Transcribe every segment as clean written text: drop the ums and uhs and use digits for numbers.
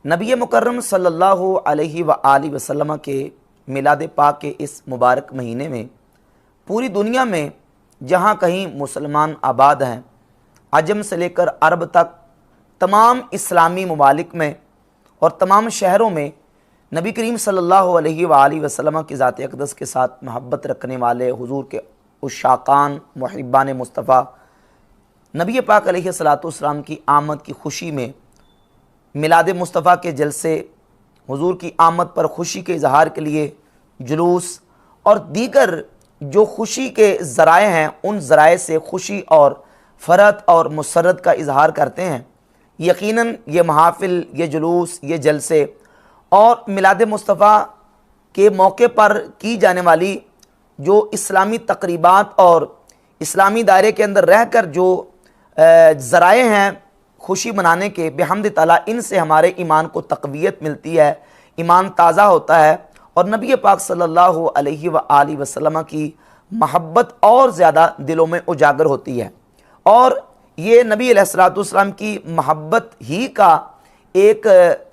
नबी मुकर्रम सल्लल्लाहु अलैहि व आलिहि वसल्लम के मिलाद पाक के इस मुबारक महीने में पूरी दुनिया में जहाँ कहीं मुसलमान आबाद हैं, अजम से लेकर अरब तक तमाम इस्लामी ममालिक में और तमाम शहरों में नबी करीम सल्लल्लाहु अलैहि व आलिहि वसल्लम की ज़ात अक़दस के साथ मोहब्बत रखने वाले हुजूर के उशाकान मुहिब्बान मुस्तफ़ा नबी पाक अलैहिस्सलातु वस्सलाम की आमद की खुशी में मिलाद मुस्तफ़ा के जलसे, हुजूर की आमद पर खुशी के इजहार के लिए जुलूस और दीगर जो खुशी के ज़राए हैं, उन ज़राए से खुशी और फ़रहत और मुसर्रत का इजहार करते हैं। यकीनन ये महाफ़िल, ये जुलूस, ये जलसे और मिलाद मुस्तफ़ा के मौके पर की जाने वाली जो इस्लामी तक़रीबात और इस्लामी दायरे के अंदर रहकर जो ज़राए हैं खुशी मनाने के, बेहम्द ताला इनसे हमारे ईमान को तक़वियत मिलती है, ईमान ताज़ा होता है और नबी पाक सल्लल्लाहु अलैहि व आलिहि वसल्लम की महब्बत और ज़्यादा दिलों में उजागर होती है। और ये नबी अलैहिस्सलातु वस्सलाम की महब्बत ही का एक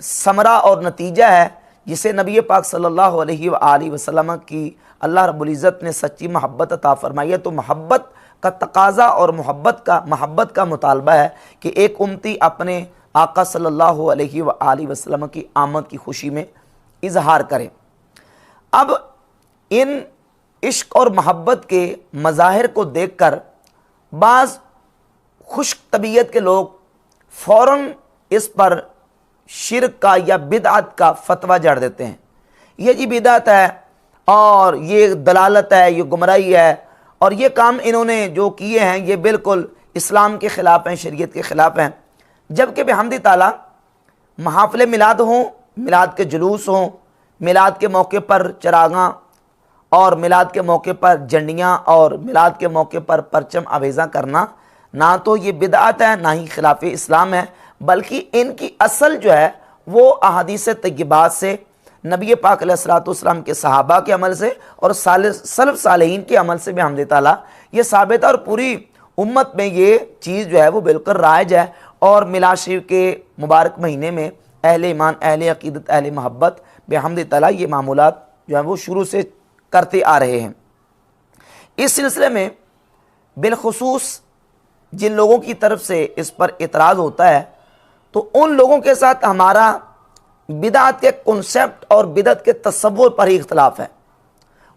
समरा और नतीजा है, जिसे नबी पाक सल्लल्लाहु अलैहि व आलिहि वसल्लम की अल्लाह रब्बुल इज़्ज़त ने सच्ची महब्बत अता फरमाई है। तो महब्बत का तकाज़ा और महब्बत का मुतालबा है कि एक उम्मती अपने आका सल्लल्लाहु अलैहि व आलिहि वसल्लम की आमद की खुशी में इजहार करे। अब इन इश्क और महब्बत के मज़ाहिर को देखकर बाज़ खुश्क तबीयत के लोग फ़ौरन इस पर शिर्क का या बिदअत का फतवा जड़ देते हैं। ये जी बिदअत है और ये दलालत है, ये गुमराही है और ये काम इन्होंने जो किए हैं ये बिल्कुल इस्लाम के ख़िलाफ़ हैं, शरीयत के ख़िलाफ़ हैं। जबकि बेहम्द ताला महाफ़िल मिलाद हों, मिलाद के जुलूस हों, मिलाद के मौके पर चरागां और मिलाद के मौके पर झंडियाँ और मिलाद के मौके पर परचम आवेज़ा करना ना तो ये बिदअत है, ना ही खिलाफ इस्लाम है, बल्कि इनकी असल जो है वो अहादीस तय्यबात से, नबी पाक अलैहिस्सलातु वस्सलाम के सहाबा के अमल से और सलफ़ सालेहीन के अमल से बेहम्द ताला ये साबित है। और पूरी उम्मत में ये चीज़ जो है वो बिल्कुल राइज है। और मिलाद शरीफ के मुबारक महीने में अहले ईमान, अहले अक़ीदत, अहले मोहब्बत बेहम्द ताला ये मामूलात जो है वो शुरू से करते आ रहे हैं। इस सिलसिले में बिलखुसूस जिन लोगों की तरफ से इस पर एतराज़ होता है तो उन लोगों के साथ हमारा बिदअत के कॉन्सेप्ट और बिदअत के तसव्वुर पर ही इख्तलाफ है।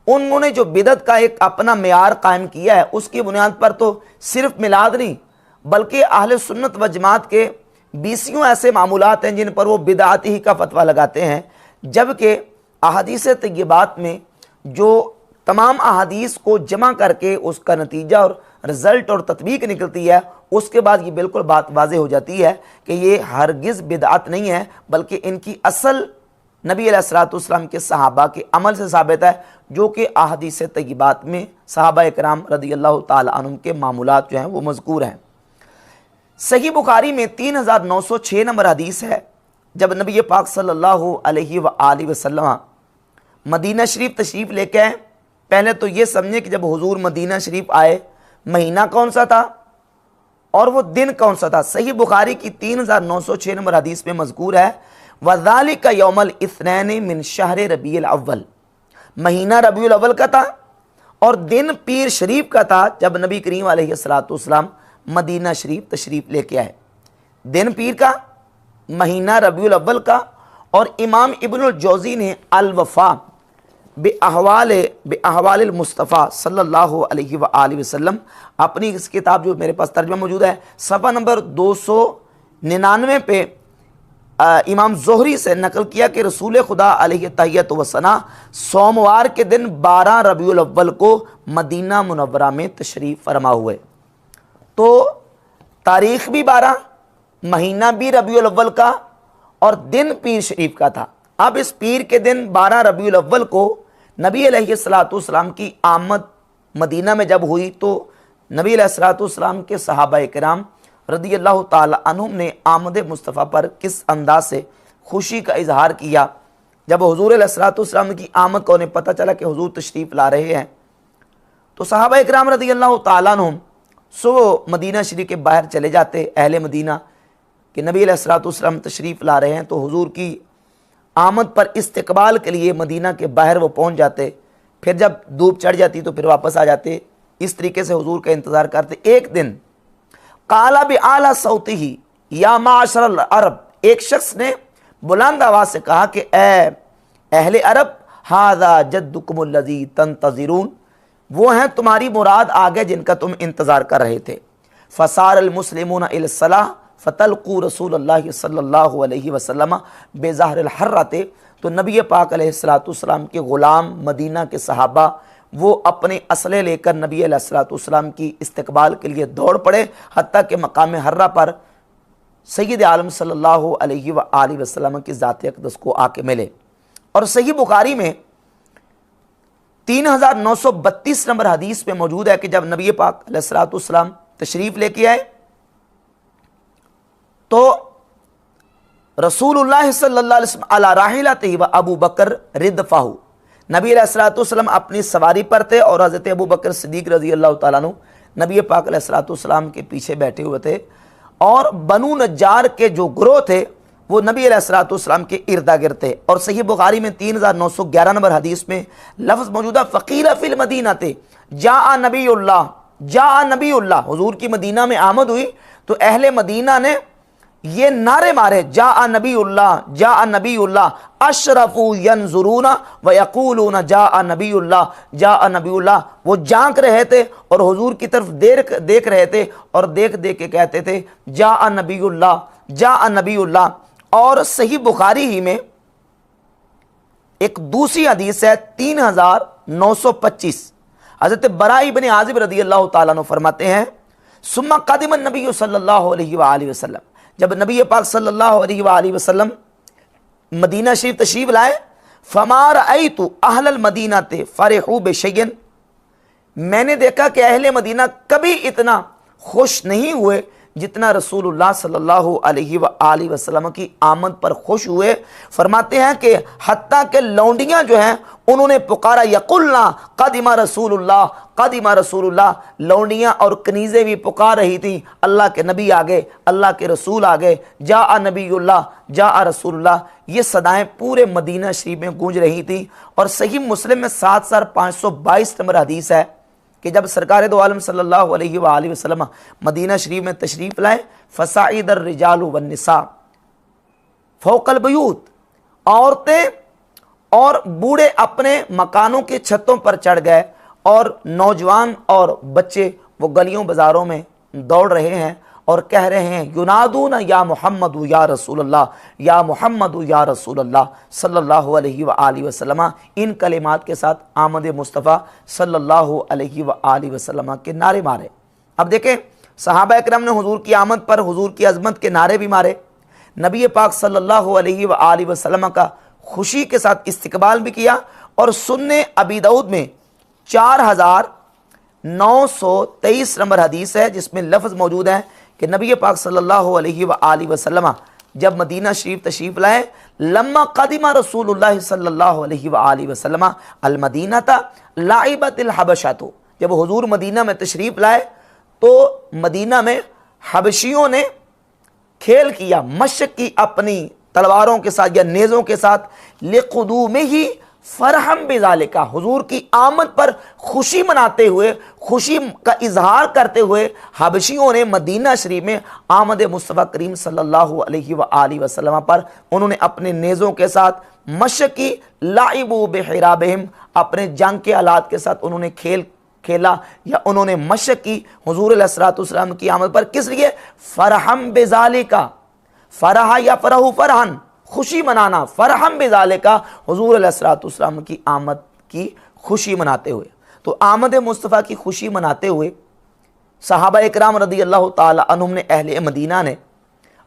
उन्होंने जो बिदअत का एक अपना मेयार कायम किया है उसकी बुनियाद पर तो सिर्फ मिलाद नहीं बल्कि अहले सुन्नत व जमात के 20 ऐसे मामूलात हैं जिन पर वो बिदअत ही का फतवा लगाते हैं। जबकि अहादीस तय्यबात में जो तमाम अहादीस को जमा करके उसका नतीजा और रिज़ल्ट और तत्वीक निकलती है, उसके बाद ये बिल्कुल बात वाज़ेह हो जाती है कि ये हरगिज़ बिदअत नहीं है बल्कि इनकी असल नबी अलैहिस्सलातु वस्सलाम के सहाबा के अमल से साबित है, जो कि अहादीस तय्यबात में सहाबा इकराम रज़ियल्लाहु ताला अन्हुम के मामूलात जो हैं वो मज़कूर हैं। सही बुखारी में 3906 नंबर हदीस है, जब नबी पाक सल्लल्लाहु अलैहि व आलिहि वसल्लम मदीना शरीफ तशरीफ़ लेके आए। पहले तो ये समझे कि जब हुजूर मदीना शरीफ आए महीना कौन सा था और वो दिन कौन सा था। सही बुखारी की 3906 नंबर हदीस में मज़कूर है, वज़ालिका यौमल इत्नैन मिन शहर रबीउल अव्वल, महीना रबीउल अव्वल का था और दिन पीर शरीफ का था जब नबी करीम अलैहिस्सलातु वस्सलाम मदीना शरीफ तशरीफ़ लेके आए। दिन पीर का, महीना रबीउल अव्वल का। और इमाम इब्नुल जौज़ी ने अल वफ़ा बेअहवाल मुस्तफ़ा सल्लल्लाहु अलैहि व आलिहि वसल्लम अपनी इस किताब जो मेरे पास तर्जुमा मौजूद है सफ़ा नंबर 299 पे इमाम ज़ोहरी से नकल किया कि रसूल खुदा अलैहि तहियत व सना सोमवार के दिन 12 रबीउल अव्वल को मदीना मुनव्वरा में तशरीफ़ फरमा हुए। तो तारीख़ भी 12, महीना भी रबीउल अव्वल का और दिन पीर शरीफ का था। अब इस पीर के दिन 12 रबीउल अव्वल को नबी अलैहिस्सलातु वस्सलाम की आमद मदीना में जब हुई तो नबी अलैहिस्सलातु वस्सलाम के सहाबा इकराम रज़ियल्लाहु ताला अन्हुम ने आमद मुस्तफ़ा पर किस अंदाज से खुशी का इजहार किया। जब हुजूर अलैहिस्सलातु वस्सलाम की आमद को उन्हें पता चला कि हुजूर तशरीफ़ ला रहे हैं तो सहाबा इकराम रज़ियल्लाहु ताला अन्हुम सो मदीना शरीफ के बाहर चले जाते। अहले मदीना कि नबी अलैहिस्सलाम तशरीफ़ ला रहे हैं, तो हुजूर की आमद पर इस्तकबाल के लिए मदीना के बाहर वो पहुंच जाते। फिर जब धूप चढ़ जाती तो फिर वापस आ जाते। इस तरीके से हुजूर का इंतज़ार करते। एक दिन काला भी आला सौती ही या माशरल अरब, एक शख्स ने बुलंद आवाज़ से कहा कि ए अहले अरब, हादा जद्दुकुमुल्लज़ी तंतज़िरून, वो हैं तुम्हारी मुराद आ गए जिनका तुम इंतज़ार कर रहे थे। फ़सारल मुस्लिमून इलस्सलाह फ़तलक़ू रसूलुल्लाह सल्लल्लाहु अलैहि वसल्लम बेज़ाहरिल हर्रते, तो नबी पाक अलैहिस्सलाम के ग़ुलाम, मदीना के सहाबा, वो अपने असले लेकर नबी अलैहिस्सलाम की इस्तकबाल के लिए दौड़ पड़े, हत्ता के मकाम हर्रा पर सय्यद आलम सल्लल्लाहु अलैहि वसल्लम की ज़ात अक़दस को आके मिले। और सही बुखारी में 3932 नंबर हदीस में मौजूद है कि जब नबी पाक अलैहिस्सलाम तशरीफ़ लेके आए तो रसूलुल्लाह सल्लल्लाहु अलैहि वसल्लम अला राहिलतिही व अबू बकर रिदफ़हु, नबी अलैहिस्सलाम अपनी सवारी पर थे और हज़रत अबू बकर सिद्दीक़ रज़ी अल्लाह तआला अन्हु नबी पाक अलैहिस्सलाम के पीछे बैठे हुए थे। और बनु नज्जार के जो ग्रोह थे वो नबी अलैहिस्सलाम के इर्दा गिर्द थे। और सही बुखारी में 3911 नंबर हदीस में लफ्ज़ मौजूदा फ़क़ील फ़िल मदीना थे जा नबीउल्लाह, हुजूर की मदीना में आमद हुई तो अहले मदीना ने ये नारे मारे, जा नबीउल्लाह अशरफू यंजुरूना व यक़ूलूना जा नबीउल्लाह, वो झांक रहे थे और हुजूर की तरफ देख रहे थे और देख देख के कहते थे जा नबीउल्लाह। और सही बुखारी ही में एक दूसरी हदीस है 3925, हज़रत बरा इब्न आज़िब रज़ी अल्लाह तआला अन्हु फरमाते हैं सुम्मा क़दिम नबी सल्लल्लाहु अलैहि वसल्लम, जब नबी पाक सल्लल्लाहु अलैहि वसल्लम मदीना शरीफ तशरीफ लाए, फमा रअयतु अहलल मदीनते फरहू बिशैइन, मैंने देखा कि अहले मदीना कभी इतना खुश नहीं हुए जितना रसूलुल्लाह सल्लल्लाहु अलैहि वसल्लम की आमद पर खुश हुए। फरमाते हैं कि हत्ता के लौंडियाँ जो हैं उन्होंने पुकारा यकुल्ना क़दिमा रसूलुल्लाह, लौंडियाँ और कनीज़ें भी पुकार रही थी अल्लाह के नबी आ गए, अल्लाह के रसूल आ गए, जा नबीउल्लाह जा रसूलुल्लाह, ये सदाएँ पूरे मदीना शरीफ में गूंज रही थी। और सही मुस्लिम में 7522 नंबर हदीस है कि जब सरकार दो आलम सल्लल्लाहु अलैहि वसल्लम मदीना शरीफ में तशरीफ़ लाए, फ़साइदर रिजालु वन्निसा फ़ौक़ल बयूत, औरतें और बूढ़े अपने मकानों के छतों पर चढ़ गए और नौजवान और बच्चे वो गलियों बाज़ारों में दौड़ रहे हैं और कह रहे हैं युनादूना या मुहम्मदु या रसूलल्लाह, या मुहम्मदु या रसूलल्लाह सल्लल्लाहु अलैहि वसल्लम। इन कलिमात के साथ आमद मुस्तफ़ा सल्लल्लाहु अलैहि वसल्लम के नारे मारे। अब देखें सहाबा इकराम ने हुजूर की आमद पर हुजूर की अज़मत के नारे भी मारे, नबी पाक सल्लल्लाहु अलैहि वसल्लम का खुशी के साथ इस्तकबाल भी किया। और सुन्ने अबी दाऊद में 4923 नंबर हदीस है जिसमें लफ्ज़ मौजूद है कि नबी पाक सल्लल्लाहु अलैहि वसल्लम जब मदीना शरीफ तशरीफ़ लाए, लम्मा क़दिमा रसूलुल्लाह सल्लल्लाहु अलैहि वसल्लम अल मदीनता लाइबतिल हबशतु, जब हुजूर मदीना में तशरीफ़ लाए तो मदीना में हबशियों ने खेल किया, मशक की अपनी तलवारों के साथ या नेज़ों के साथ, लिक़ुदूमिही फरहम बिज़ालिका, हुजूर की आमद पर खुशी मनाते हुए, खुशी का इजहार करते हुए हबशियों ने मदीना शरीफ में आमद मुस्तफ़ा करीम सल्लल्लाहु अलैहि वसल्लम पर उन्होंने अपने नेज़ों के साथ मशक की, लाइबू बिहिराबिहिम, अपने जंग के आलात के साथ उन्होंने खेला या उन्होंने मशक की हुजूर अलैहिस्सलाम की आमद पर। किस लिए? फरहम बिज़ालिका, फरहा या फरहु फरहन, खुशी मनाना, फरहम बिज़ालिका, हुजूर अलैहिस्सलाम की आमद की खुशी मनाते हुए। तो आमद मुस्तफ़ा की खुशी मनाते हुए सहाबा इकराम रज़ी अल्लाह ताला अन्हुम ने, अहले मदीना ने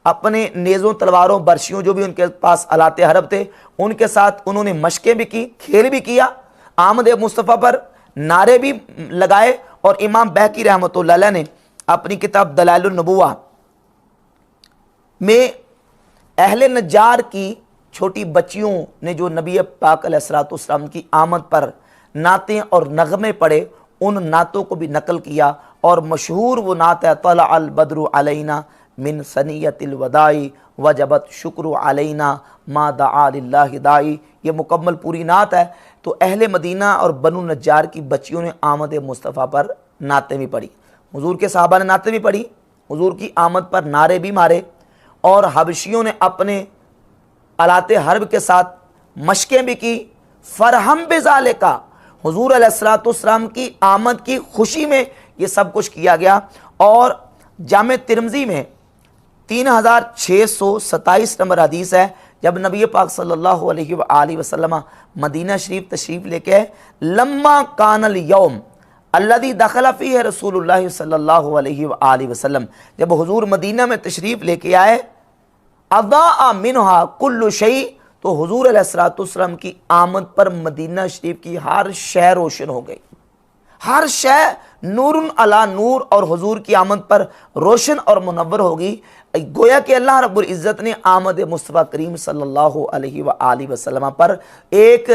अपने नेज़ों, तलवारों, बर्शियों, जो भी उनके पास आलाते हरब थे, उनके साथ उन्होंने मशकें भी की, खेल भी किया, आमद मुस्तफ़ा पर नारे भी लगाए। और इमाम बहकी रहमतुल्लाह अलैह ने अपनी किताब दलाइलुन नबुव्वा में अहले नज्जार की छोटी बच्चियों ने जो नबी पाक अलैहिस्सलाम की आमद पर नातें और नगमे पढ़े, उन नातों को भी नकल किया। और मशहूर वो नात है तला अल बद्रु अलैना मिन सनियतिल वदाई वजबत शुक्र अलैना मा दआ लिल्लाहि दाई। ये मुकम्मल पूरी नात है। तो अहले मदीना और बनु नज्जार की बच्चियों ने आमद मुस्तफ़ा पर नातें भी पढ़ी, हुजूर के साहबा ने नातें भी पढ़ी, हुजूर की आमद पर नारे भी मारे, और हबशियों ने अपने आलाते हर्ब के साथ मशकें भी की। फरहम बिजाले का, हुजूर अलैहिस्सलाम की आमद की खुशी में ये सब कुछ किया गया। और जामे तिरमिज़ी में 3627 नंबर हदीस है, जब नबी पाक सल्लल्लाहु अलैहि वसल्लम मदीना शरीफ तशरीफ़ लेके आए, लम्मा कानल यौम अल्लज़ी दखल फ़ीहि रसूलुल्लाह सल्लल्लाहु अलैहि वसल्लम, जब हुजूर मदीना में तशरीफ़ लेके आए, अज़ाअ मिन्हा कुल्लु शै, तो हुजूर अलैहिस्सलाम की आमद पर मदीना शरीफ की हर शय रोशन हो गई, हर शय नूरुन अला नूर, और हुजूर की आमद पर रोशन और मुनव्वर होगी। गोया कि अल्लाह रब्बुल इज़्ज़त ने आमद मुस्तफ़ा करीम सल्लल्लाहु अलैहि वसल्लम पर एक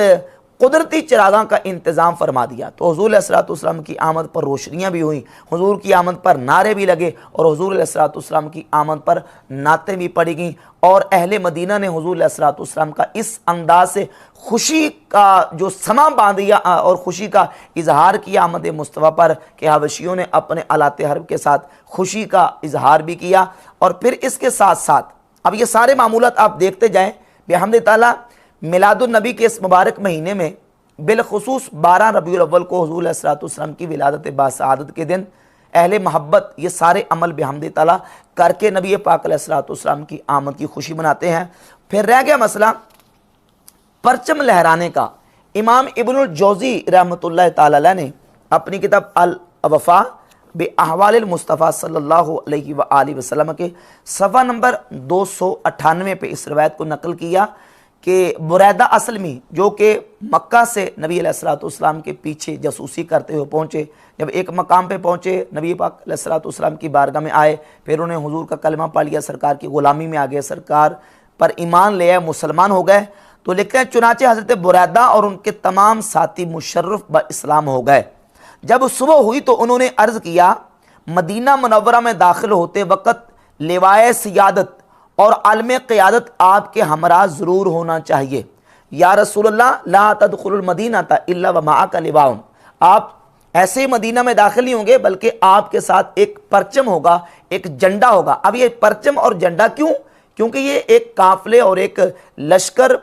कुदरती चिरागां का इंतज़ाम फरमा दिया। तो हुजूर अलैहिस्सलाम की आमद पर रोशनियाँ भी हुई, हुजूर की आमद पर नारे भी लगे, और हुजूर अलैहिस्सलाम की आमद पर नातें भी पढ़ी गईं। और अहले मदीना ने हुजूर अलैहिस्सलाम का इस अंदाज से खुशी का जो समा बांध दिया और खुशी का इजहार किया आमद मुस्तफ़ा पर, कि हबशियों ने अपने आलाते हर्ब के साथ खुशी का इजहार भी किया। और फिर इसके साथ साथ अब ये सारे मामूलात आप देखते जाएँ बिहम्दिल्लाह ताला, मिलादुन नबी के इस मुबारक महीने में बिलखुसूस 12 रबीउल अव्वल को हुजूर अलैहिस्सलाम की विलादत बासआदत के दिन अहले मोहब्बत ये सारे अमल बिहम्दिल्लाह ताला करके नबी पाक अलैहिस्सलाम की आमद की खुशी मनाते हैं। फिर रह गया मसला परचम लहराने का। इमाम इब्नुल जौज़ी रहमतुल्लाह ताला अलैह ने अपनी किताब अल वफ़ा बे अहवालिल मुस्तफ़ा सल्लल्लाहु अलैहि वसल्लम के सफ़ा नंबर 298 पे इस रवायत को नकल किया कि बुरैदा असलमी, जो कि मक्का से नबी अलैहिस्सलाम के पीछे जासूसी करते हुए पहुँचे, जब एक मकाम पे पहुँचे नबी पाक अलैहिस्सलाम की बारगाह में आए, फिर उन्हें हुजूर का कलमा पढ़ लिया, सरकार की ग़ुलामी में आ गए, सरकार पर ईमान ले आए, मुसलमान हो गए। तो लिखते हैं चुनाचे हज़रत बुरैदा और उनके तमाम साथी मुशर्रफ ब इस्लाम हो गए। जब सुबह हुई तो उन्होंने अर्ज़ किया, मदीना मुनव्वरा में दाखिल होते वक़्त लिवाए सियादत और आलम क़ियादत आपके हमरा ज़रूर होना चाहिए। या रसूलल्लाह ला तदखुलुल मदीनता इल्ला व माअका लिवाउन, आप ऐसे मदीना में दाखिल नहीं होंगे बल्कि आपके साथ एक परचम होगा, एक झंडा होगा। अब ये परचम और झंडा क्यों? क्योंकि ये एक काफ़िले और एक लश्कर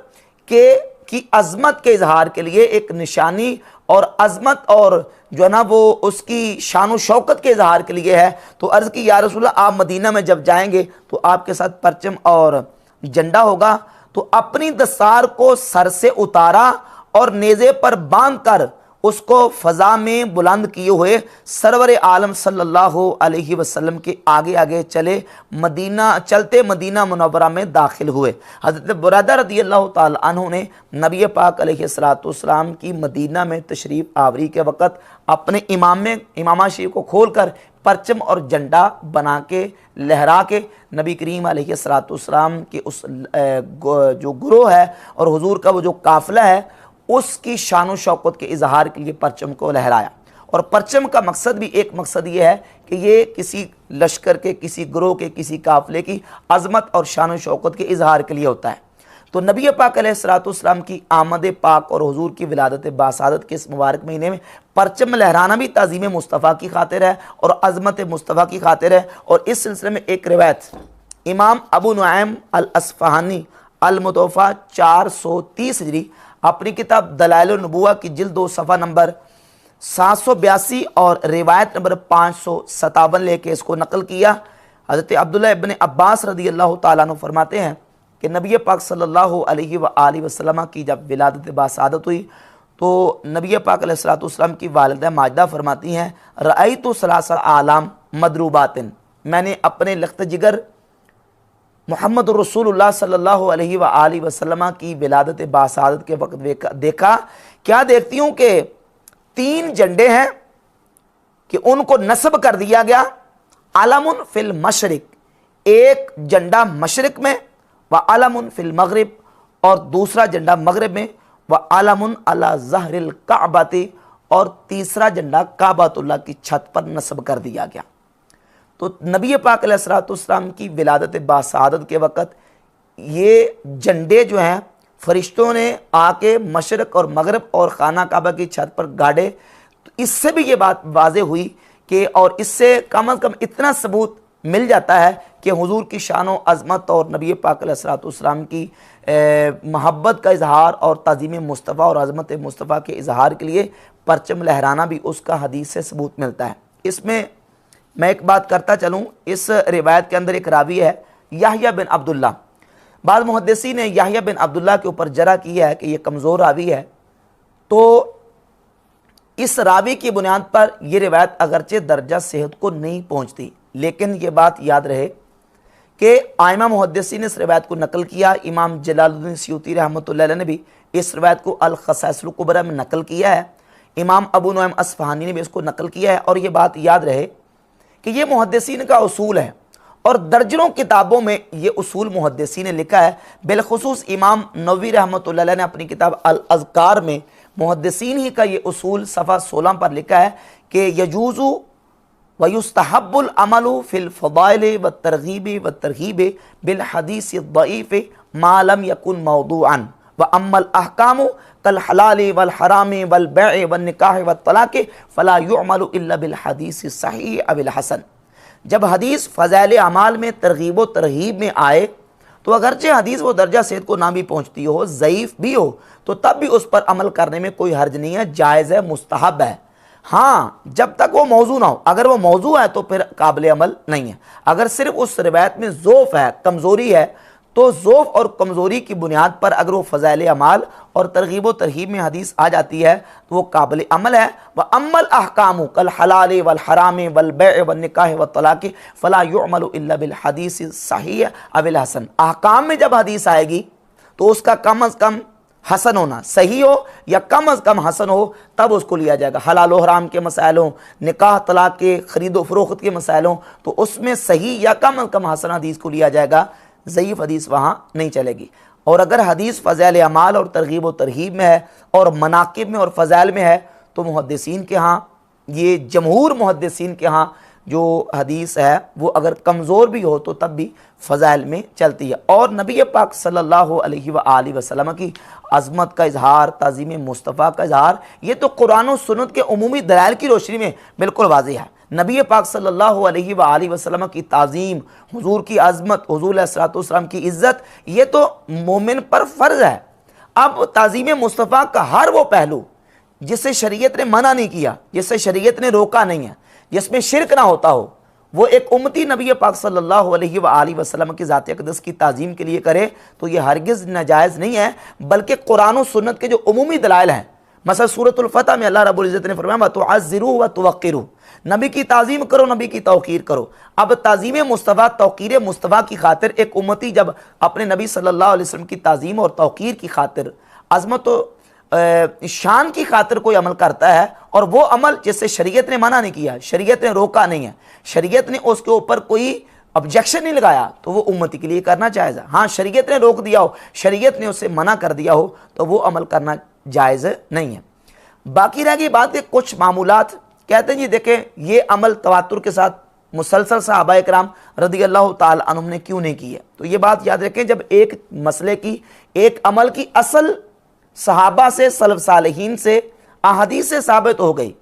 की अज़मत के इजहार के लिए एक निशानी और अज़मत और जो है ना वो उसकी शान व शौकत के इजहार के लिए है। तो अर्ज़ की या रसूलल्लाह आप मदीना में जब जाएंगे तो आपके साथ परचम और झंडा होगा। तो अपनी दस्तार को सर से उतारा और नेज़े पर बांध कर उसको फ़ज़ा में बुलंद किए हुए सरवर आलम सल्लल्लाहु अलैहि वसल्लम के आगे आगे चलते मदीना मुनव्वरा में दाखिल हुए। हज़रत बुरैदा रज़ियल्लाहु ताला अन्हु ने नबी पाक अलैहिस्सलाम की मदीना में तशरीफ़ आवरी के वक़्त अपने इमामा शरीफ को खोल कर परचम और झंडा बना के लहरा के नबी करीम अलैहिस्सलाम के उस जो गुरोह है और हुजूर का वो जो काफ़िला है उसकी शान व शौकत के इजहार के लिए परचम को लहराया। और परचम का मकसद भी एक मकसद ये है कि ये किसी लश्कर के, किसी ग्रोह के, किसी काफ़िले की अज़मत और शान व शौकत के इजहार के लिए होता है। तो नबी पाक अलैहिस्सलाम की आमद पाक और हुजूर की विलादत बासआदत के इस मुबारक महीने में परचम लहराना भी ताज़ीम मुस्तफ़ा की खातिर है और अज़मत मुस्तफ़ा की खातिर है। और इस सिलसिले में एक रिवायत इमाम अबू नुआइम अल अस्फ़हानी अल मुतवफ़ा 430 हिजरी अपनी किताब दलाइल नबुवा की जिल्द 2 सफ़ा नंबर 782 और रिवायत नंबर 557 लेके इसको नकल किया। हज़रत अब्दुल्लाह इब्न अब्बास रज़ियल्लाहु ताला अन्हु फरमाते हैं कि नबी पाक सल्लल्लाहु अलैहि वसल्लम की जब विलादत बासआदत हुई तो नबी पाक अलैहिस्सलाम की वालिदा माजिदा फरमाती हैं, रअयतु सलासा आलाम मदरूबातिन, मैंने अपने लख्त जिगर मोहम्मद रसूलुल्लाह सल्लल्लाहु अलैहि वसल्लम की विलादत बासआदत के वक्त देखा। क्या देखती हूँ कि 3 झंडे हैं कि उनको नस्ब कर दिया गया। अलमुन फिल मशरिक, एक झंडा मशरिक में, व अलमुन फिल मगरिब, और दूसरा झंडा मगरिब में, व अलमुन अला ज़हरिल काबती, और तीसरा झंडा काबतुल्लाह की छत पर नस्ब कर दिया गया। तो नबी पाक अलैहिस्सलाम की विलादत बासादत के वक़्त ये झंडे जो हैं फरिश्तों ने आके मशरक़ और मगरब और खाना काबा की छत पर गाड़े। तो इससे भी ये बात वाज़े हुई कि, और इससे कम अज़ कम इतना सबूत मिल जाता है कि हुजूर की शान व अज़मत और नबी पाक अलैहिस्सलाम की मोहब्बत का इजहार और ताज़ीम मुस्तफ़ा और अज़मत मुस्तफ़ा के इजहार के लिए परचम लहराना भी उसका हदीस से सबूत मिलता है। इसमें मैं एक बात करता चलूँ, इस रिवायत के अंदर एक रावी है याह्या बिन अब्दुल्ला। बाद मुहद्दिसीन ने याह्या बिन अब्दुल्ला के ऊपर जरा किया है कि ये कमज़ोर रावी है। तो इस रावी की बुनियाद पर यह रिवायत अगरचे दर्जा सेहत को नहीं पहुँचती, लेकिन ये बात याद रहे कि आइमा मुहद्दिसीन ने इस रिवायत को नकल किया। इमाम जलालुद्दीन सयूती रहमतुल्लाह अलैह ने भी इस रिवायत को अल ख़साइसुल कुबरा में नकल किया है। इमाम अबू नुअयम अस्फ़हानी ने भी इसको नकल किया है। और ये बात याद रहे कि ये मुहद्दिसीन का उसूल है और दर्जनों किताबों में ये उसूल मुहद्दिसीन ने लिखा है। बिलखुसूस इमाम नववी रहमतुल्लाह अलैह ने अपनी किताब अल अज़कार में मुहद्दिसीन ही का ये उसूल सफ़ा 16 पर लिखा है कि यजूज़ु व युस्तहब्बुल अमलु फिल फ़दाइल व तरग़ीब व तरहीब बिल हदीस ज़ईफ़ मा लम यकुन मौदूअन व अम्मल अहकामु कल हलाल वल हराम वल बैअ वन निकाह व तलाक़ फ़ला युअमलु इल्ला बिल हदीस सहीह अविल हसन। जब हदीस फ़ज़ाइल अमाल में तरग़ीब व तरहीब में आए तो अगरचे हदीस वो दर्जा सेहत को ना भी पहुँचती हो, ज़ईफ़ भी हो, तो तब भी उस पर अमल करने में कोई हर्ज नहीं है, जायज़ है, मुस्तहब है। हाँ, जब तक वो मौजू ना हो। अगर वो मौजू है तो फिर काबिल अमल नहीं है। अगर सिर्फ उस रिवायत में ज़ोफ़ है, कमज़ोरी है, तो ज़ोफ़ और कमज़ोरी की बुनियाद पर अगर वो फ़ज़ाइल अमाल और तरग़ीब व तरहीब में हदीस आ जाती है तो वो काबिल अमल है। व अम्मल अहकामु कल हलाल वल हराम वल बैअ वन निकाह व तलाक़ फ़ला युअमलु इल्ला बिल हदीस सहीह अविल हसन। अहकाम में जब हदीस आएगी तो उसका कम अज़ कम हसन होना, सही हो या कम अज़ कम हसन हो, तब उसको लिया जाएगा। हलाल व हराम के मसाइलों, निकाह तलाक़ के, ख़रीद व फ़रोख्त के मसाइलों, तो उसमें सही या कम अज़ कम हसन हदीस को लिया जाएगा, ज़ईफ़ हदीस वहाँ नहीं चलेगी। और अगर हदीस फ़ज़ाइल अमाल और तरग़ीब व तरहीब में है और मनाक़िब में और फ़ज़ाइल में है तो मुहद्दिसीन के यहाँ, ये जमहूर मुहद्दिसीन के यहाँ जो हदीस है वो अगर कमज़ोर भी हो तो तब भी फ़ज़ाइल में चलती है। और नबी पाक सल्लल्लाहु अलैहि वसल्लम की अज़मत का इजहार, ताज़ीम मुस्तफ़ा का इजहार, ये तो कुरान और सुन्नत के उमूमी दलाइल की रोशनी में बिल्कुल वाज़ेह है। नबी पाक सल्लल्लाहु अलैहि वसल्लम की ताज़ीम, हुजूर की अज़मत, हुजूर अलैहिस्सलातु वस्सलाम की इज़्ज़त, ये तो मोमिन पर फ़र्ज़ है। अब ताज़ीम मुस्तफ़ा का हर वो पहलू जिससे शरीयत ने मना नहीं किया, जिससे शरीयत ने रोका नहीं है, जिसमें शिरक ना होता हो, वो एक उम्मती नबी पाक सल्लल्लाहु अलैहि वसल्लम की ज़ात अक़दस की ताज़ीम के लिए करे तो ये हरगिज़ नाजायज़ नहीं है, बल्कि कुरान और सुन्नत के जो उमूमी दलाइल हैं। मसलन सूरतुल फ़तह में अल्लाह रब्बुल इज़्ज़त ने फरमाया व तुअज़्ज़िरू व तुवक़्क़िरू, नबी की ताज़ीम करो, नबी की तौक़ीर करो। अब ताज़ीम मुस्तफ़ा, तौक़ीर मुस्तफ़ा की खातिर एक उम्मती जब अपने नबी सल्लल्लाहु अलैहि वसल्लम की ताज़ीम और तौक़ीर की खातिर, अज़मत व शान की खातिर कोई अमल करता है और वो अमल जिससे शरीयत ने मना नहीं किया, शरीयत ने रोका नहीं है, शरीयत ने उसके ऊपर कोई ऑब्जेक्शन नहीं लगाया, तो वो उम्मती के लिए करना जायज़ है। हाँ, शरीयत ने रोक दिया हो, शरीयत ने उसे मना कर दिया हो, तो वो अमल करना जायज़ नहीं है। बाकी रह गई बात है कुछ मामूलात, कहते हैं जी देखें ये अमल तवातुर के साथ मुसलसल सहाबा कराम रज़ियल्लाहु ताला अन्हुम ने क्यों नहीं की है। तो ये बात याद रखें, जब एक मसले की, एक अमल की असल सहाबा से, सलफ़ सालिहीन से, अहादीस से साबित हो गई,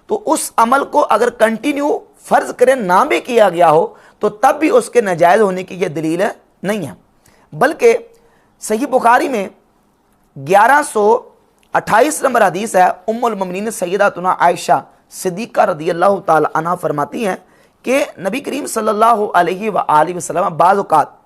तो उस अमल को अगर कंटिन्यू फ़र्ज़ करें ना भी किया गया हो तो तब भी उसके नाजायज़ होने की यह दलील नहीं है। बल्कि सही बुखारी में 1128 नंबर हदीस है, उम्मुल मोमिनीन सय्यदातुना आयशा सिद्दीक़ा रज़ियल्लाहु ताला अन्हा फरमाती हैं कि नबी करीम सल्लल्लाहु अलैहि वसल्लम बाज़ औक़ात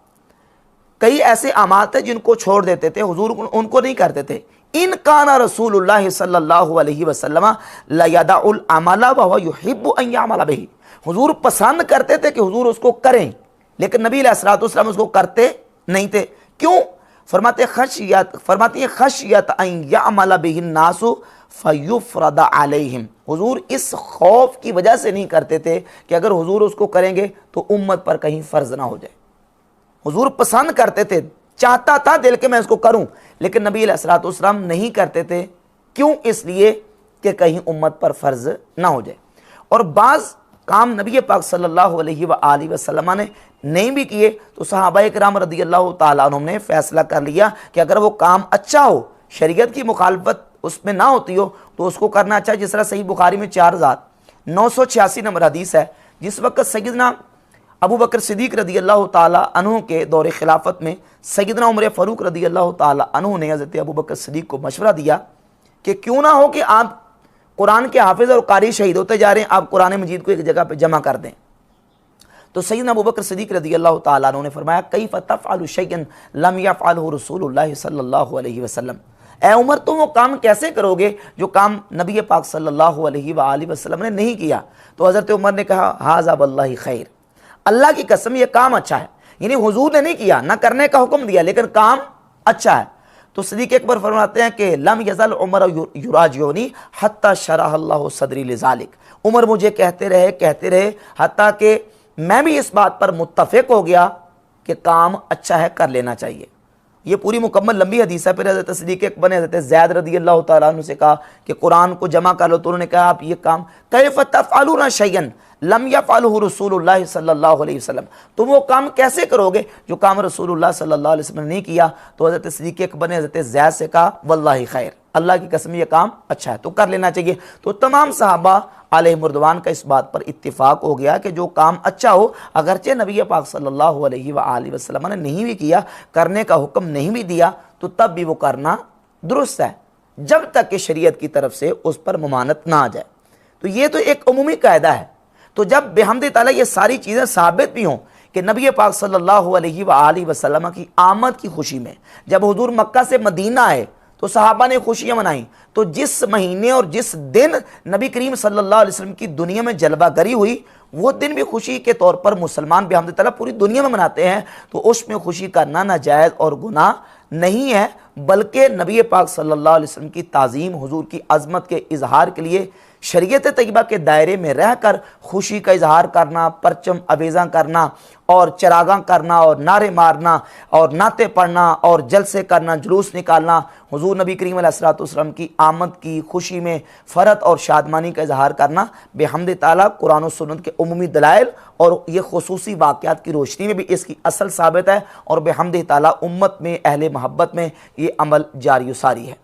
कई ऐसे अमात हैं जिनको छोड़ देते थे, हुजूर उनको नहीं करते थे। इन काना रसूलुल्लाह सल्लल्लाहु अलैहि वसल्लम ला यदउल अमला व हुवा युहिब्बु अन यअमला बिही, हुजूर पसंद करते थे कि हुजूर उसको करें, लेकिन नबी अलैहिस्सलातु वस्सलाम उसको करते नहीं थे। क्यों? फरमाती है खशियत अन यअमला बिही नासु फयुफ़रदा अलैहिम, हुजूर इस खौफ की वजह से नहीं करते थे कि अगर हुजूर उसको करेंगे तो उम्मत पर कहीं फ़र्ज ना हो जाए। हुजूर पसंद करते थे, चाहता था दिल के मैं इसको करूं, लेकिन नबी अलैहिस्सलातु वस्सलाम नहीं करते थे। क्यों? इसलिए कि कहीं उम्मत पर फ़र्ज ना हो जाए। और बाज़ काम नबी पाक सल्लल्लाहु अलैहि वसल्लम ने नहीं भी किए तो सहाबा किराम रदियल्लाहु ताला अन्हुम ने फैसला कर लिया कि अगर वो काम अच्छा हो, शरीयत की मुखालफत उसमें ना होती हो, तो उसको करना चाहिए। जिस तरह सही बुखारी में 4986 नंबर हदीस है, जिस वक्त सैयदना अबू बकर सिद्दीक रदियल्लाहु ताला अन्हु के दौरे खिलाफत में सैयदना उमर फारूक रदियल्लाहु ताला अन्हु ने हज़रत अबू बकर सिद्दीक को मशवरा दिया कि क्यों ना हो कि आप कुरान के हाफिज़ और कारी शहीद होते जा रहे हैं, आप कुरान मजीद को एक जगह पे जमा कर दें। तो सैयदना अबू बकर सिद्दीक रदियल्लाहु ताला अन्हु ने फरमाया, कैफ़ तफ़अलु शैअन लम यफ़अलहु रसूलुल्लाह सल्लल्लाहु अलैहि वसल्लम, ए उमर तुम वो काम कैसे करोगे जो काम नबी पाक सल्लल्लाहु अलैहि वसल्लम ने नहीं किया। तो हज़रत उमर ने कहा, हाज़ा वल्लाहि खैर, अल्लाह की कसम ये काम अच्छा है। यानी हुजूर ने नहीं किया, ना करने का हुक्म दिया, लेकिन काम अच्छा है। तो सिद्दीक़ अकबर फरमाते हैं कि लम यज़ल उमर युराजिउनी हत्ता शरह अल्लाहु सदरी लिज़ालिक, उमर मुझे कहते रहे हत्ता कि मैं भी इस बात पर मुत्तफ़िक हो गया कि काम अच्छा है, कर लेना चाहिए। ये पूरी मुकम्मल लंबी हदीस है। फिर हज़रत सिद्दीक़ अकबर ने हज़रत ज़ैद रदियल्लाहु ताला अन्हु से कहा कि कुरान को जमा कर लो, तो उन्होंने कहा आप ये काम कैफ़ तफ़अलूना शैअन लम यफ़अलहु रसूलुल्लाह सल्लल्लाहु अलैहि वसल्लम, तुम वो काम कैसे करोगे जो काम रसूलुल्लाह सल्लल्लाहु अलैहि वसल्लम ने नहीं किया। तो हज़रत सिद्दीक़ अकबर ने हज़रत ज़ैद से कहा, वल्लाहि खैर, अल्लाह की कसम ये काम अच्छा है, तो कर लेना चाहिए। तो तमाम सहाबा अलैहिमुर्रिदवान का इस बात पर इत्तिफाक हो गया कि जो काम अच्छा हो, अगरचे नबी पाक सल्लल्लाहु अलैहि वसल्लम ने नहीं भी किया, करने का हुक्म नहीं भी दिया, तो तब भी वो करना दुरुस्त है, जब तक कि शरीयत की तरफ से उस पर ममानत ना आ जाए। तो ये तो एक उमूमी कायदा है। तो जब बेहमद ताला ये सारी चीज़ें साबित भी हों कि नबी पाक सल्लल्लाहु अलैहि वसल्लम की आमद की खुशी में जब हुजूर मक्का से मदीना आए तो सहाबा ने खुशियाँ मनाई, तो जिस महीने और जिस दिन नबी करीम सल्लल्लाहु अलैहि वसल्लम की दुनिया में जलवागरी हुई, वो दिन भी खुशी के तौर पर मुसलमान बेहमद ताला पूरी दुनिया में मनाते हैं। तो उसमें खुशी करना नाजायज़ और गुनाह नहीं है, बल्कि नबी पाक सल्लल्लाहु अलैहि वसल्लम की ताज़ीम, हुजूर की अज़मत के इजहार के लिए शरीयत तैयबा के दायरे में रहकर खुशी का इजहार करना, परचम अवेज़ा करना और चरागां करना और नारे मारना और नाते पढ़ना और जलसे करना, जुलूस निकालना, हुजूर नबी करीम अलैहिस्सलातु वस्सलाम की आमद की खुशी में फ़रत और शादमानी का इजहार करना बेहमद ताला कुरान और सुन्नत के उमूमी दलाइल और ये खुसूसी वाक़यात की रोशनी में भी इसकी असल साबित है। और बेहमद ताला उम्मत में, अहले मोहब्बत में ये अमल जारी सारी है।